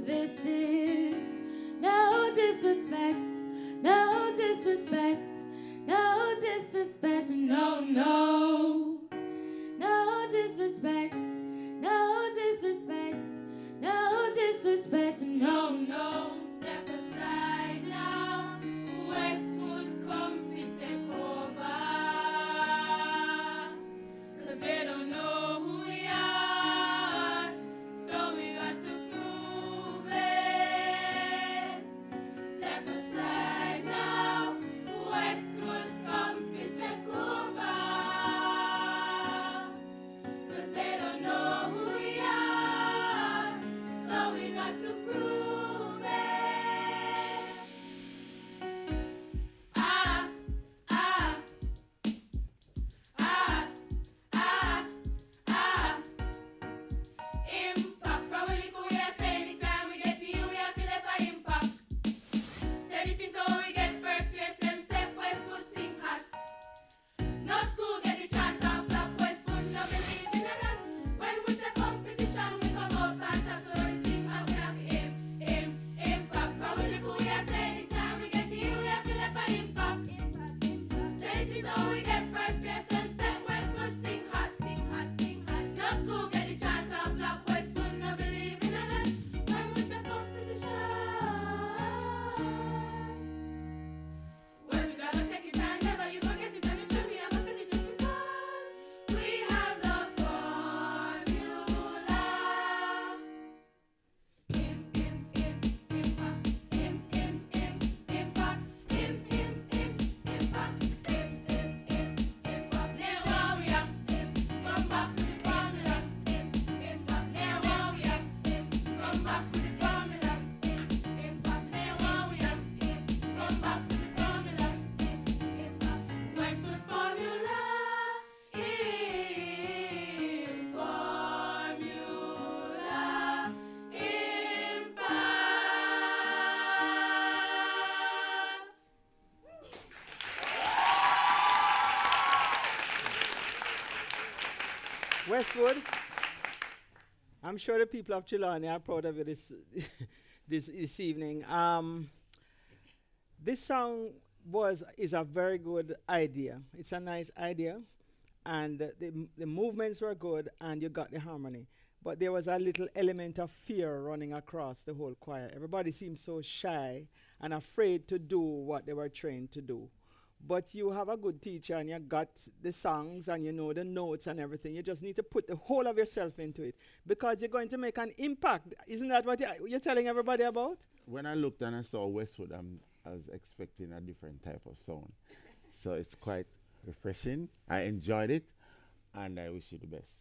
This is no disrespect, no disrespect, no disrespect, no, no. No disrespect, no disrespect, no disrespect, no, no. Step aside now. Westwood, come fit take over. 'Cause they don't know who we are, so we got to prove it. Step aside now. Westwood, come fit take over. 'Cause they don't know who we are, so we got to prove it. Ah, ah, ah, ah, ah. Impact from a little we are saying anytime we get to you, we have to let for impact. Say this is how we get first place, them say Westwood thing hot. No school get the chance of flop, Westwood no believe in that. When we say competition, we come out past so we think how we have impact. From a little we are saying anytime we get to you, we have to let for impact. Say this is how we get first place, them say Westwood thing hot. No school get the chance of flop, Westwood no believe in that. When we say competition, Westwood never take it and never you forget it, and you treat me, I must say it just because we have the formula. Impact, impact, impact, impact. Now how we are, come back to the formula. Impact, now how we are, come back to the formula. Impact, now how we are, come back to the formula. Impact, Westwood formula. Westwood, I'm sure the people of Chilani are proud of you this, this evening. This song is a very good idea. It's a nice idea, and the movements were good, and you got the harmony. But there was a little element of fear running across the whole choir. Everybody seemed so shy and afraid to do what they were trained to do. But you have a good teacher and you got the songs and you know the notes and everything. You just need to put the whole of yourself into it because you're going to make an impact. Isn't that what you're telling everybody about? When I looked and I saw Westwood, I was expecting a different type of sound. So it's quite refreshing. I enjoyed it, and I wish you the best.